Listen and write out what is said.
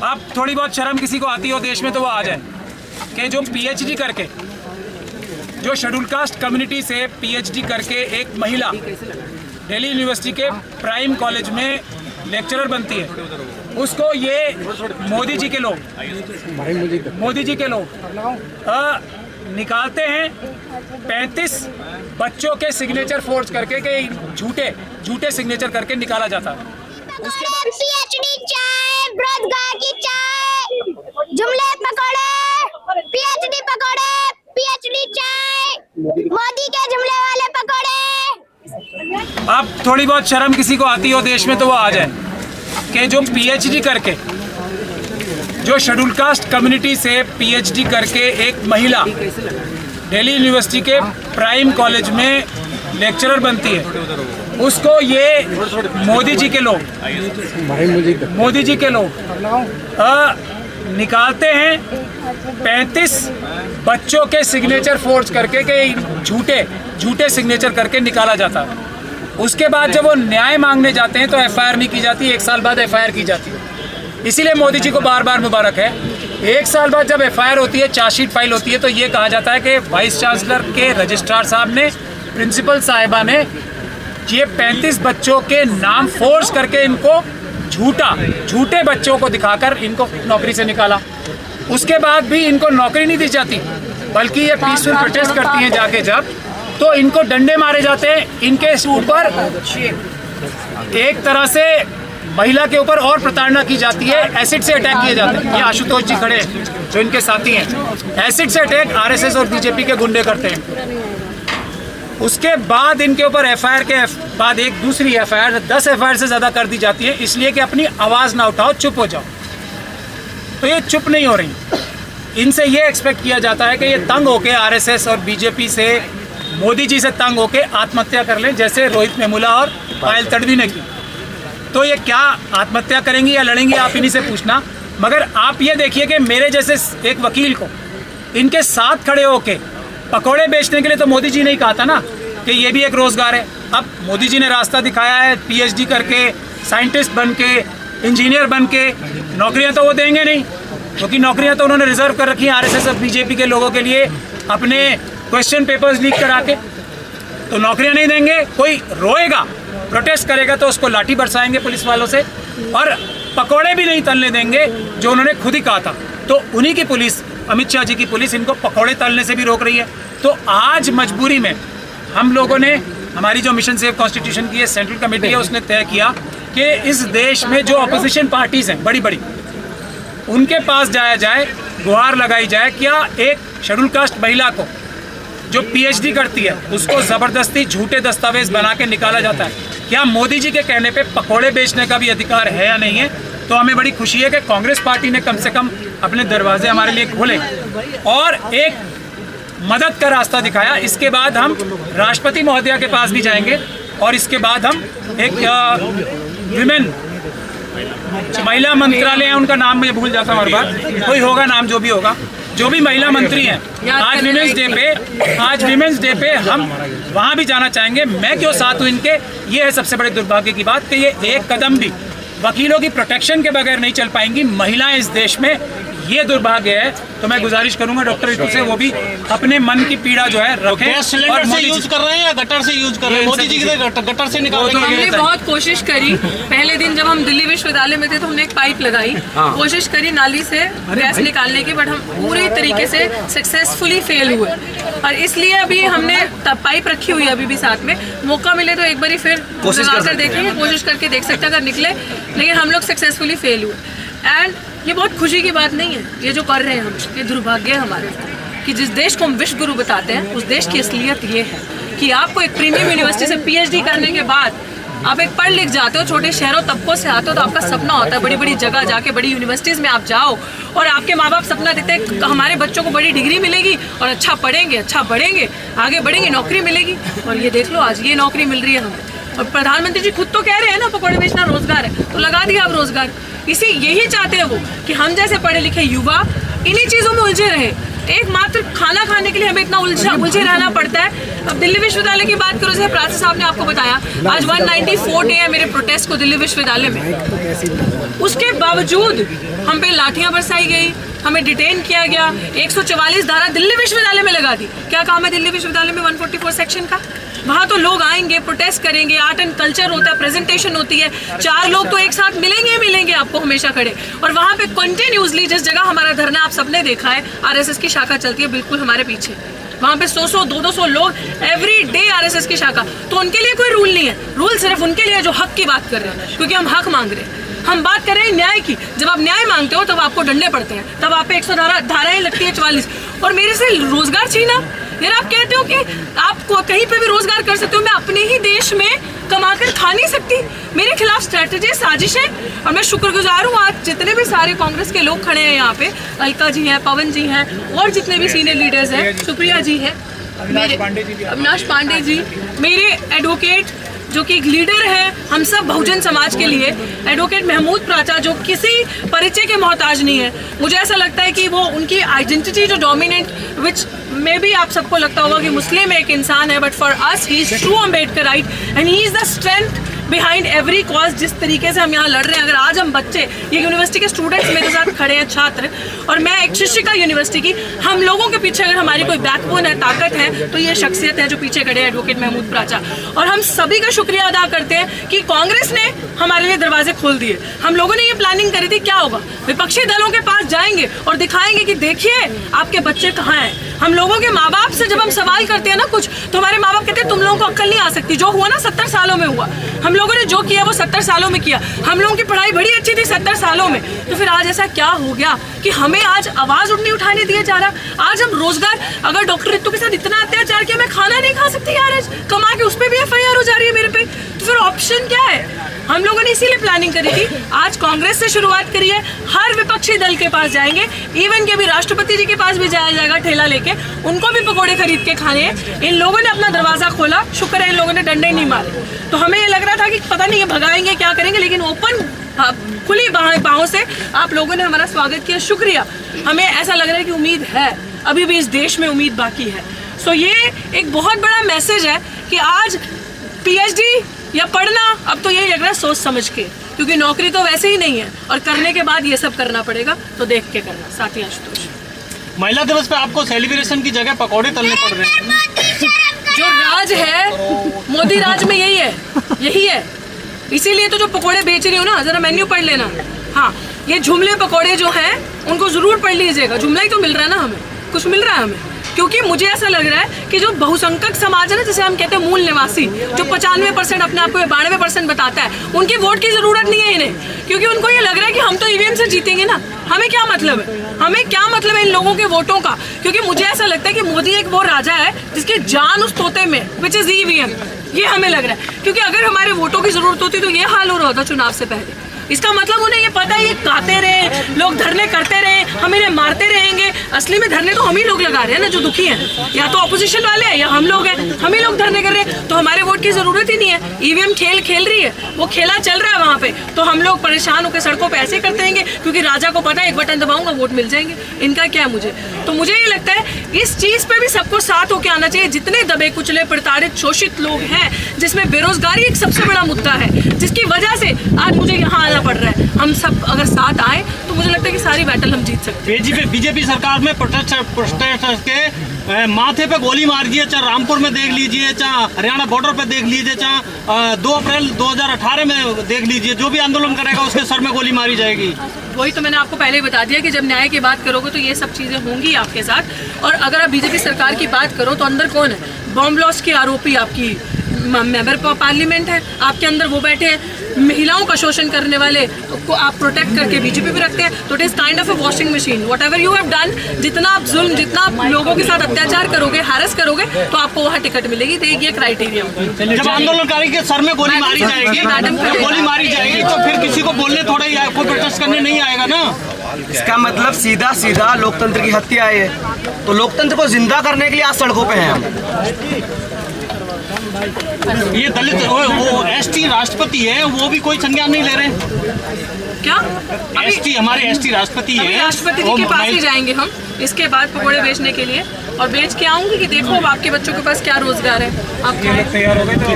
अब थोड़ी बहुत शर्म किसी को आती हो देश में तो वो आ जाए कि जो पीएचडी करके, जो शेड्यूल कास्ट कम्युनिटी से पीएचडी करके एक महिला दिल्ली यूनिवर्सिटी के प्राइम कॉलेज में लेक्चरर बनती है, उसको ये मोदी जी के लोग निकालते हैं 35 बच्चों के सिग्नेचर फोर्ज करके के झूठे सिग्नेचर करके निकाला जाता है। उसके बाद पीएचडी चाय, बेरोजगार की चाय, जुमले पकौड़े, पीएचडी पकौड़े, पीएचडी चाय, मोदी के जुमले वाले पकौड़े। अब थोड़ी बहुत शर्म किसी को आती हो देश में तो वो आ जाए कि जो पीएचडी करके, जो शेड्यूल कास्ट कम्युनिटी से पीएचडी करके एक महिला दिल्ली यूनिवर्सिटी के प्राइम कॉलेज में लेक्चरर बनती है, उसको ये मोदी जी के लोग निकालते हैं 35 बच्चों के सिग्नेचर फोर्ज करके झूठे सिग्नेचर करके निकाला जाता है। उसके बाद जब वो न्याय मांगने जाते हैं तो एफआईआर नहीं की जाती, 1 साल बाद एफआईआर की जाती है। इसीलिए मोदी जी को बार बार मुबारक है। 1 साल बाद जब एफआईआर होती है, चार्जशीट फाइल होती है, तो ये कहा जाता है कि वाइस चांसलर के रजिस्ट्रार साहब ने, प्रिंसिपल साहिबा ने ये 35 बच्चों के नाम फोर्स करके इनको झूठे बच्चों को दिखाकर इनको नौकरी से निकाला। उसके बाद भी इनको नौकरी नहीं दी जाती, बल्कि ये पीसफुल प्रोटेस्ट करती हैं जाके जब, तो इनको डंडे मारे जाते हैं। इनके ऊपर एक तरह से महिला के ऊपर और प्रताड़ना की जाती है, एसिड से अटैक किए जाते हैं। ये आशुतोष जी खड़े हैं जो इनके साथी हैं, एसिड से अटैक आरएसएस और बीजेपी के गुंडे करते हैं। उसके बाद इनके ऊपर एफआईआर के बाद एक दूसरी एफआईआर, 10 एफआईआर से ज़्यादा कर दी जाती है, इसलिए कि अपनी आवाज़ ना उठाओ, चुप हो जाओ। तो ये चुप नहीं हो रही। इनसे ये एक्सपेक्ट किया जाता है कि ये तंग होके आरएसएस और बीजेपी से, मोदी जी से तंग होके आत्महत्या कर लें, जैसे रोहित वेमुला और पायल तडवी ने की। तो ये क्या आत्महत्या करेंगी या लड़ेंगी, आप इन्हीं से पूछना। मगर आप ये देखिए कि मेरे जैसे एक वकील को इनके साथ खड़े होके पकौड़े बेचने के लिए तो मोदी जी ने ही कहा था ना कि ये भी एक रोज़गार है। अब मोदी जी ने रास्ता दिखाया है, पीएचडी करके, साइंटिस्ट बन के, इंजीनियर बन के, नौकरियां तो वो देंगे नहीं, क्योंकि नौकरियां तो उन्होंने रिजर्व कर रखी हैं आरएसएस और बीजेपी के लोगों के लिए, अपने क्वेश्चन पेपर्स लीक करा के। तो नौकरियां नहीं देंगे, कोई रोएगा, प्रोटेस्ट करेगा तो उसको लाठी बरसाएंगे पुलिस वालों से, और पकौड़े भी नहीं तलने देंगे जो उन्होंने खुद ही कहा था। तो उन्हीं की पुलिस, अमित शाह जी की पुलिस, इनको पकौड़े तलने से भी रोक रही है। तो आज मजबूरी में हम लोगों ने, हमारी जो मिशन सेव कॉन्स्टिट्यूशन की सेंट्रल कमेटी है, उसने तय किया कि इस देश में जो अपोजिशन पार्टीज हैं बड़ी बड़ी, उनके पास जाया जाए, गुहार लगाई जाए, क्या एक शेड्यूल कास्ट महिला को जो पीएचडी करती है उसको ज़बरदस्ती झूठे दस्तावेज बना के निकाला जाता है? क्या मोदी जी के कहने पे पकौड़े बेचने का भी अधिकार है या नहीं है? तो हमें बड़ी खुशी है कि कांग्रेस पार्टी ने कम से कम अपने दरवाजे हमारे लिए खोले और एक मदद का रास्ता दिखाया। इसके बाद हम राष्ट्रपति महोदया के पास भी जाएंगे और इसके बाद हम एक विमेन महिला मंत्रालय है, उनका नाम मैं भूल जाता हूँ हर बार, कोई होगा नाम, जो भी होगा, जो भी महिला मंत्री हैं, आज विमेंस डे पे हम वहाँ भी जाना चाहेंगे। मैं क्यों साथ हूँ इनके, ये है सबसे बड़े दुर्भाग्य की बात कि ये एक कदम भी वकीलों की प्रोटेक्शन के बगैर नहीं चल पाएंगी महिलाएं इस देश में, ये दुर्भाग्य है। तो मैं गुजारिश करूंगा डॉक्टर रितु से, वो भी अपने मन की पीड़ा जो है रखें। गैस सिलेंडर से यूज कर रहे हैं या गटर से यूज कर रहे हैं? मोदी जी की गटर से निकाल रहे हैं। हमने बहुत कोशिश करी, पहले दिन जब हम दिल्ली विश्वविद्यालय में थे तो हमने एक पाइप लगाई, कोशिश करी नाली से गैस निकालने की, बट हम पूरी तरीके से सक्सेसफुली फेल हुए। और इसलिए अभी हमने पाइप रखी हुई है अभी भी साथ में, मौका मिले तो एक बार फिर लगाकर देखेंगे, कोशिश करके देख सकते हैं अगर निकले, लेकिन हम लोग सक्सेसफुली फेल हुए। एंड ये बहुत खुशी की बात नहीं है ये जो कर रहे हैं हम, ये दुर्भाग्य है हमारे कि जिस देश को हम विश्व गुरु बताते हैं, उस देश की असलियत ये है कि आपको एक प्रीमियम यूनिवर्सिटी से पीएचडी करने के बाद आप एक पढ़ लिख जाते हो, छोटे शहरों तबकों से आते हो, तो आपका सपना होता है बड़ी बड़ी जगह जाके, बड़ी यूनिवर्सिटीज़ में आप जाओ और आपके माँ बाप सपना देते हैं हमारे बच्चों को बड़ी डिग्री मिलेगी और अच्छा पढ़ेंगे, अच्छा बढ़ेंगे, आगे बढ़ेंगे, नौकरी मिलेगी। और ये देख लो आज ये नौकरी मिल रही है हमें, और प्रधानमंत्री जी खुद तो कह रहे हैं ना पकौड़े बेचना रोजगार है, तो लगा दिया आप रोजगार। यही चाहते हैं वो कि हम जैसे पढ़े लिखे युवा इन्हीं चीज़ों में उलझे रहे, एकमात्र खाना खाने के लिए हमें इतना उलझे रहना पड़ता है। अब दिल्ली विश्वविद्यालय की बात करो, जैसे प्राची साहब ने आपको बताया, आज 194 डे है मेरे प्रोटेस्ट को दिल्ली विश्वविद्यालय में। उसके बावजूद हम पे लाठियां बरसाई गई, हमें डिटेन किया गया, 144 धारा दिल्ली विश्वविद्यालय में लगा दी। क्या काम है दिल्ली विश्वविद्यालय में 144 सेक्शन का? वहाँ तो लोग आएंगे, प्रोटेस्ट करेंगे, आर्ट एंड कल्चर होता है, प्रेजेंटेशन होती है, 4 लोग तो एक साथ मिलेंगे आपको हमेशा खड़े। और वहाँ पे कंटिन्यूसली जिस जगह हमारा धरना आप सबने देखा है, आरएसएस की शाखा चलती है बिल्कुल हमारे पीछे। वहाँ पे 100 200 लोग एवरी डे आरएसएस की शाखा। तो उनके लिए कोई रूल नहीं है, रूल सिर्फ उनके लिए जो हक की बात कर रहे हैं, क्योंकि हम हक मांग रहे हैं। हम बात कर रहे हैं न्याय की। जब आप न्याय मांगते हो तब आपको डंडे पड़ते हैं, तब आप पे 100 धाराएं लगती है 44। और मेरे से रोजगार छीना, यार आप कहते हो कि आप कहीं पे भी रोजगार कर सकते हो, मैं अपने ही देश में कमाकर खा नहीं सकती? मेरे खिलाफ स्ट्रेटजी साजिश है। और मैं शुक्रगुजार हूँ आज जितने भी सारे कांग्रेस के लोग खड़े हैं यहाँ पे, अलका जी हैं, पवन जी हैं, और जितने भी सीनियर लीडर्स हैं, सुप्रिया जी हैं, अविनाश पांडे जी, मेरे एडवोकेट जो कि एक लीडर है हम सब बहुजन समाज के लिए, एडवोकेट महमूद प्राचा, जो किसी परिचय के मोहताज नहीं है। मुझे ऐसा लगता है कि वो उनकी आइडेंटिटी जो डोमिनेंट, विच मे बी आप सबको लगता होगा कि मुस्लिम एक इंसान है, but for us he is true Ambedkarite and he is the strength behind every cause. जिस तरीके से हम यहाँ लड़ रहे हैं, अगर आज हम बच्चे, ये यूनिवर्सिटी के स्टूडेंट्स मेरे साथ खड़े हैं, छात्र, और मैं एक शिक्षिका यूनिवर्सिटी की, हम लोगों के पीछे अगर हमारी कोई बैकबोन है, ताकत है, तो ये शख्सियत है जो पीछे खड़े हैं, एडवोकेट महमूद प्राचा। और हम सभी का शुक्रिया अदा करते हैं कि कांग्रेस ने हमारे लिए दरवाजे खोल दिए। हम लोगों ने ये प्लानिंग करी थी, क्या होगा, विपक्षी दलों के पास जाएंगे और दिखाएंगे कि देखिए आपके बच्चे कहाँ हैं। हम लोगों के माँ बाप से जब हम सवाल करते हैं ना कुछ, तो हमारे माँ बाप कहते हैं तुम लोगों को अक्ल नहीं आ सकती। जो हुआ ना 70 सालों में हुआ, हम लोगों ने जो किया वो 70 सालों में किया। हम लोगों की पढ़ाई बड़ी अच्छी थी 70 सालों में, तो फिर आज ऐसा क्या हो गया कि हमें आज आवाज उठनी उठाने दिया जा रहा। आज हम रोजगार, अगर डॉक्टर रितु के साथ इतना अत्याचार किया, मैं खाना नहीं खा सकती यार, आज कमा के उस पर भी FIR हो जा रही है मेरे पे, तो फिर ऑप्शन क्या है? हम लोगों ने इसीलिए प्लानिंग करी थी। आज कांग्रेस से शुरुआत करी है, हर विपक्षी दल के पास जाएंगे, इवन के भी राष्ट्रपति जी के पास भी जाया जाएगा ठेला लेके, उनको भी पकोड़े खरीद के खाने हैं। इन लोगों ने अपना दरवाजा खोला, शुक्र है इन लोगों ने डंडे नहीं मारे। तो हमें ये लग रहा था कि पता नहीं ये भगाएंगे क्या करेंगे, लेकिन ओपन खुली बाहों से आप लोगों ने हमारा स्वागत किया, शुक्रिया। हमें ऐसा लग रहा है कि उम्मीद है, अभी भी इस देश में उम्मीद बाकी है। सो ये एक बहुत बड़ा मैसेज है कि आज PhD या पढ़ना, अब तो यही लग रहा है सोच समझ के, क्योंकि नौकरी तो वैसे ही नहीं है, और करने के बाद ये सब करना पड़ेगा, तो देख के करना। साथी आशुतोष, महिला दिवस पे आपको सेलिब्रेशन की जगह पकौड़े तलने पड़ रहे हैं। जो राज है मोदी राज में यही है, इसीलिए तो जो पकोड़े बेच रही हो ना, जरा मेन्यू पढ़ लेना। हाँ, ये जुमले पकोड़े जो हैं उनको जरूर पढ़ लीजिएगा। जुमला ही तो मिल रहा है ना, हमें कुछ मिल रहा है हमें, क्योंकि मुझे ऐसा लग रहा है कि जो बहुसंख्यक समाज है ना, जिसे हम कहते हैं मूल निवासी, जो 95% अपने आप को 92% बताता है, उनकी वोट की जरूरत नहीं है इन्हें, क्योंकि उनको ये लग रहा है कि हम तो EVM से जीतेंगे ना। हमें क्या मतलब है, हमें क्या मतलब है इन लोगों के वोटों का? क्योंकि मुझे ऐसा लगता है कि मोदी एक वो राजा है जिसकी जान उस तोते में, विच इज EVM। ये हमें लग रहा है, क्योंकि अगर हमारे वोटों की जरूरत होती तो ये हाल हो रहा होता चुनाव से पहले। इसका मतलब उन्हें ये पता है, ये गाते रहे लोग, धरने करते रहे, हम इन्हें मारते रहेंगे। असली में धरने तो हम ही लोग लगा रहे हैं ना, जो दुखी हैं, या तो ऑपोजिशन वाले हैं या हम लोग हैं, हम ही लोग धरने कर रहे हैं। तो हमारे वोट की जरूरत ही नहीं है। EVM खेल रही है, वो खेला चल रहा है वहाँ पे, तो हम लोग परेशान होकर सड़कों पे ऐसे करते रहेंगे, क्योंकि राजा को पता है एक बटन दबाऊंगा वोट मिल जाएंगे। इनका क्या मुझे, तो मुझे ये लगता है इस चीज पे भी सबको साथ होकर आना चाहिए। जितने दबे कुचले प्रताड़ित शोषित लोग हैं, जिसमें बेरोजगारी एक सबसे बड़ा मुद्दा है, जिसकी वजह से आज मुझे यहाँ आना पड़ रहा है, हम सब अगर साथ आए तो मुझे लगता है कि सारी बैटल हम जीत सकते हैं। बीजेपी सरकार में प्रोटेस्टर्स के माथे पे गोली मार दी है, चाहे रामपुर में देख लीजिए, चाहे हरियाणा बॉर्डर पे देख लीजिए, चाहे 2 अप्रैल 2018 में देख लीजिए, जो भी आंदोलन करेगा उसके सर में गोली मारी जाएगी। वही तो मैंने आपको पहले ही बता दिया कि जब न्याय की बात करोगे तो ये सब चीजें होंगी आपके साथ। और अगर आप बीजेपी सरकार की बात करो तो अंदर कौन है? बॉम्ब ब्लास्ट के आरोपी आपकी मेंबर पार्लियामेंट है, आपके अंदर वो बैठे हैं। महिलाओं का शोषण करने वाले को आप प्रोटेक्ट करके बीजेपी पे रखते हैं। तो it is kind of a washing machine. What ever you have done, जितना आप जुल्म, जितना आप लोगों के साथ अत्याचार करोगे, हैरेस करोगे, तो आपको वहाँ टिकट मिलेगी। तो ये क्राइटेरिया। जब आंदोलनकारी के सर में गोली मारी जाएगी, गोली मारी जाएगी, तो फिर किसी को बोलने थोड़ा ही कोई प्रोटेस्ट करने नहीं आएगा ना। इसका मतलब सीधा लोकतंत्र की हत्या है। तो लोकतंत्र को जिंदा करने के लिए आज सड़कों पे हैं हम। ये दलित वो ST राष्ट्रपति है वो भी कोई संज्ञान नहीं ले रहे। क्या एसटी हमारे एसटी राष्ट्रपति अभी है, राष्ट्रपति जी के पास ही जाएंगे हम इसके बाद पकौड़े बेचने के लिए, और बेच के आऊंगी कि देखो अब आपके बच्चों के पास क्या रोजगार है। आप तैयार हो गए तो